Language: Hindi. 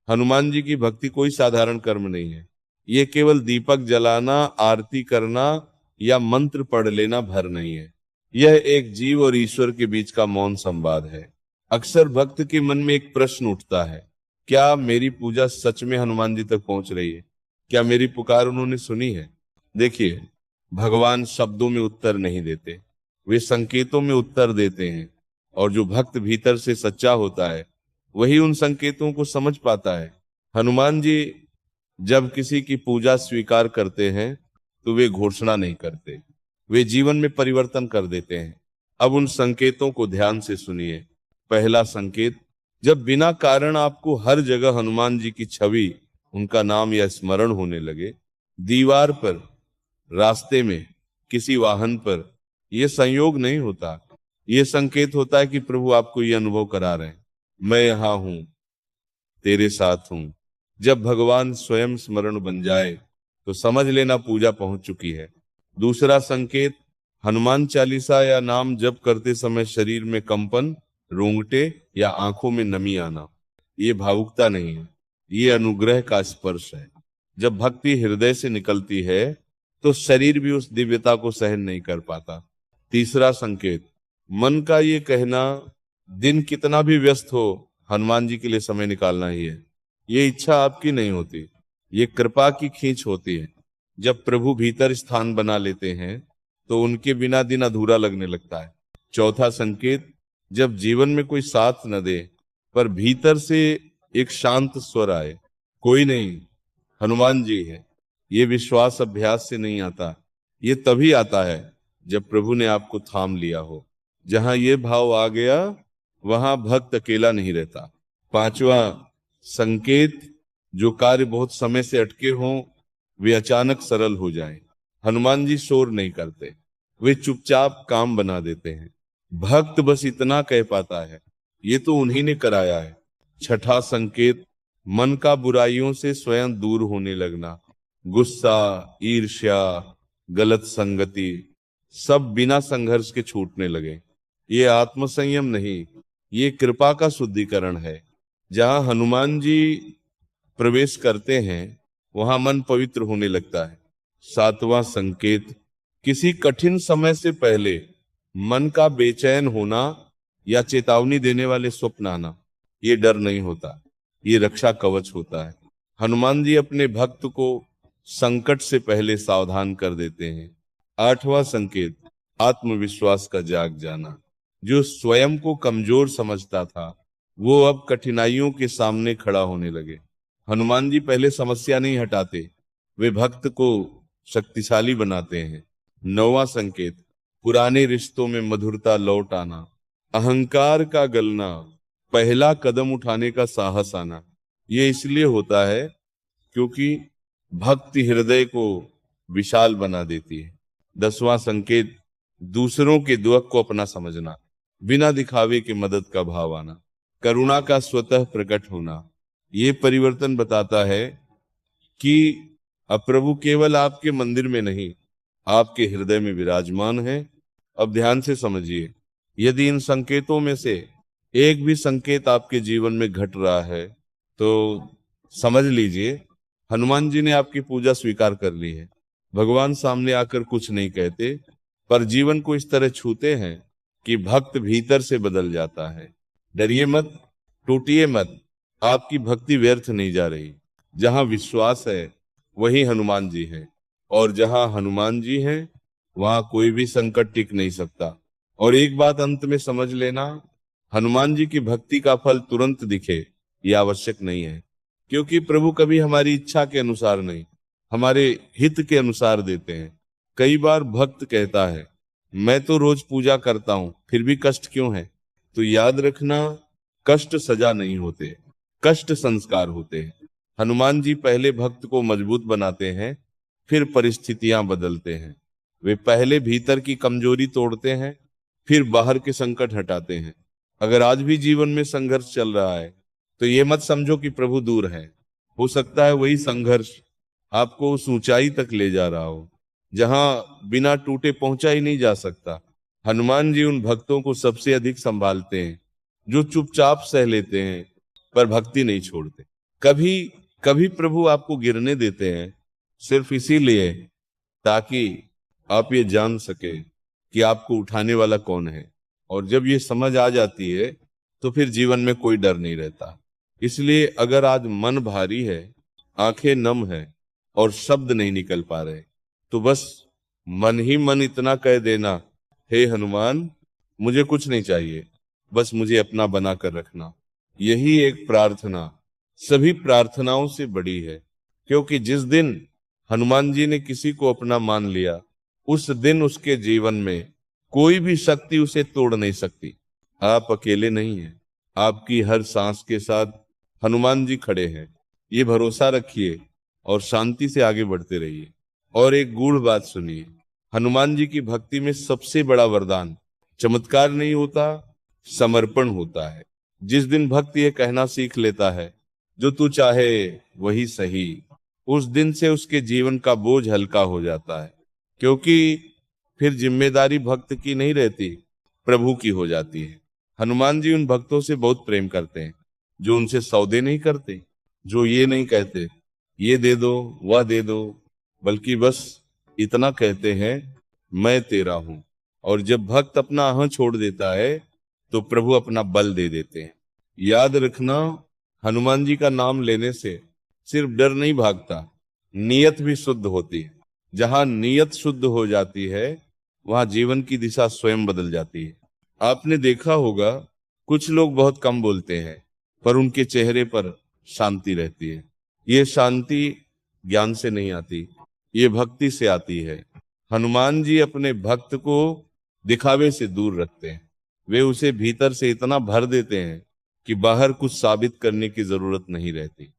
हनुमान जी की भक्ति कोई साधारण कर्म नहीं है। ये केवल दीपक जलाना, आरती करना या मंत्र पढ़ लेना भर नहीं है। यह एक जीव और ईश्वर के बीच का मौन संवाद है। अक्सर भक्त के मन में एक प्रश्न उठता है, क्या मेरी पूजा सच में हनुमान जी तक पहुंच रही है? क्या मेरी पुकार उन्होंने सुनी है? देखिए, भगवान शब्दों में उत्तर नहीं देते, वे संकेतों में उत्तर देते हैं। और जो भक्त भीतर से सच्चा होता है वही उन संकेतों को समझ पाता है। हनुमान जी जब किसी की पूजा स्वीकार करते हैं तो वे घोषणा नहीं करते, वे जीवन में परिवर्तन कर देते हैं। अब उन संकेतों को ध्यान से सुनिए। पहला संकेत, जब बिना कारण आपको हर जगह हनुमान जी की छवि, उनका नाम या स्मरण होने लगे, दीवार पर, रास्ते में, किसी वाहन पर, यह संयोग नहीं होता, यह संकेत होता है कि प्रभु आपको यह अनुभव करा रहे हैं, मैं यहां हूं, तेरे साथ हूं। जब भगवान स्वयं स्मरण बन जाए तो समझ लेना पूजा पहुंच चुकी है। दूसरा संकेत, हनुमान चालीसा या नाम जप करते समय शरीर में कंपन, रोंगटे या आंखों में नमी आना, ये भावुकता नहीं है, ये अनुग्रह का स्पर्श है। जब भक्ति हृदय से निकलती है तो शरीर भी उस दिव्यता को सहन नहीं कर पाता। तीसरा संकेत, मन का ये कहना, दिन कितना भी व्यस्त हो, हनुमान जी के लिए समय निकालना ही है। ये इच्छा आपकी नहीं होती, ये कृपा की खींच होती है। जब प्रभु भीतर स्थान बना लेते हैं तो उनके बिना दिन अधूरा लगने लगता है। चौथा संकेत, जब जीवन में कोई साथ न दे पर भीतर से एक शांत स्वर आए, कोई नहीं, हनुमान जी है। ये विश्वास अभ्यास से नहीं आता, ये तभी आता है जब प्रभु ने आपको थाम लिया हो। जहां ये भाव आ गया वहां भक्त अकेला नहीं रहता। पांचवा संकेत, जो कार्य बहुत समय से अटके हों वे अचानक सरल हो जाएं। हनुमान जी शोर नहीं करते, वे चुपचाप काम बना देते हैं। भक्त बस इतना कह पाता है, ये तो उन्हीं ने कराया है। छठा संकेत, मन का बुराइयों से स्वयं दूर होने लगना, गुस्सा, ईर्ष्या, गलत संगति, सब बिना संघर्ष के छूटने लगे। ये आत्मसंयम नहीं, ये कृपा का शुद्धिकरण है। जहां हनुमान जी प्रवेश करते हैं वहां मन पवित्र होने लगता है। सातवां संकेत, किसी कठिन समय से पहले मन का बेचैन होना या चेतावनी देने वाले स्वप्न आना, ये डर नहीं होता, ये रक्षा कवच होता है। हनुमान जी अपने भक्त को संकट से पहले सावधान कर देते हैं। आठवां संकेत, आत्मविश्वास का जाग जाना। जो स्वयं को कमजोर समझता था वो अब कठिनाइयों के सामने खड़ा होने लगे। हनुमान जी पहले समस्या नहीं हटाते, वे भक्त को शक्तिशाली बनाते हैं। नौवां संकेत, पुराने रिश्तों में मधुरता लौट आना, अहंकार का गलना, पहला कदम उठाने का साहस आना। ये इसलिए होता है क्योंकि भक्ति हृदय को विशाल बना देती है। 10वां संकेत, दूसरों के दुख को अपना समझना, बिना दिखावे के मदद का भाव आना, करुणा का स्वतः प्रकट होना। ये परिवर्तन बताता है कि अब प्रभु केवल आपके मंदिर में नहीं, आपके हृदय में विराजमान है। अब ध्यान से समझिए, यदि इन संकेतों में से एक भी संकेत आपके जीवन में घट रहा है तो समझ लीजिए हनुमान जी ने आपकी पूजा स्वीकार कर ली है। भगवान सामने आकर कुछ नहीं कहते, पर जीवन को इस तरह छूते हैं कि भक्त भीतर से बदल जाता है। डरिए मत, टूटिए मत, आपकी भक्ति व्यर्थ नहीं जा रही। जहां विश्वास है वही हनुमान जी है, और जहां हनुमान जी हैं वहां कोई भी संकट टिक नहीं सकता। और एक बात अंत में समझ लेना, हनुमान जी की भक्ति का फल तुरंत दिखे ये आवश्यक नहीं है, क्योंकि प्रभु कभी हमारी इच्छा के अनुसार नहीं, हमारे हित के अनुसार देते हैं। कई बार भक्त कहता है, मैं तो रोज पूजा करता हूं फिर भी कष्ट क्यों है? तो याद रखना, कष्ट सजा नहीं होते, कष्ट संस्कार होते हैं। हनुमान जी पहले भक्त को मजबूत बनाते हैं, फिर परिस्थितियां बदलते हैं। वे पहले भीतर की कमजोरी तोड़ते हैं, फिर बाहर के संकट हटाते हैं। अगर आज भी जीवन में संघर्ष चल रहा है तो ये मत समझो कि प्रभु दूर है। हो सकता है वही संघर्ष आपको उस ऊंचाई तक ले जा रहा हो जहां बिना टूटे पहुंचा ही नहीं जा सकता। हनुमान जी उन भक्तों को सबसे अधिक संभालते हैं जो चुपचाप सह लेते हैं पर भक्ति नहीं छोड़ते। कभी कभी प्रभु आपको गिरने देते हैं सिर्फ इसीलिए ताकि आप ये जान सके कि आपको उठाने वाला कौन है। और जब ये समझ आ जाती है तो फिर जीवन में कोई डर नहीं रहता। इसलिए अगर आज मन भारी है, आंखें नम है और शब्द नहीं निकल पा रहे, तो बस मन ही मन इतना कह देना, हे हनुमान, मुझे कुछ नहीं चाहिए, बस मुझे अपना बना कर रखना। यही एक प्रार्थना सभी प्रार्थनाओं से बड़ी है। क्योंकि जिस दिन हनुमान जी ने किसी को अपना मान लिया, उस दिन उसके जीवन में कोई भी शक्ति उसे तोड़ नहीं सकती। आप अकेले नहीं हैं, आपकी हर सांस के साथ हनुमान जी खड़े हैं। ये भरोसा रखिए और शांति से आगे बढ़ते रहिए। और एक गूढ़ बात सुनिए, हनुमान जी की भक्ति में सबसे बड़ा वरदान चमत्कार नहीं होता, समर्पण होता है। जिस दिन भक्त ये कहना सीख लेता है, जो तू चाहे वही सही, उस दिन से उसके जीवन का बोझ हल्का हो जाता है। क्योंकि फिर जिम्मेदारी भक्त की नहीं रहती, प्रभु की हो जाती है। हनुमान जी उन भक्तों से बहुत प्रेम करते हैं जो उनसे सौदे नहीं करते, जो ये नहीं कहते ये दे दो वह दे दो, बल्कि बस इतना कहते हैं, मैं तेरा हूं। और जब भक्त अपना अहं छोड़ देता है तो प्रभु अपना बल दे देते हैं। याद रखना, हनुमान जी का नाम लेने से सिर्फ डर नहीं भागता, नीयत भी शुद्ध होती है। जहां नीयत शुद्ध हो जाती है वहां जीवन की दिशा स्वयं बदल जाती है। आपने देखा होगा, कुछ लोग बहुत कम बोलते हैं पर उनके चेहरे पर शांति रहती है। ये शांति ज्ञान से नहीं आती, ये भक्ति से आती है। हनुमान जी अपने भक्त को दिखावे से दूर रखते हैं। वे उसे भीतर से इतना भर देते हैं कि बाहर कुछ साबित करने की जरूरत नहीं रहती।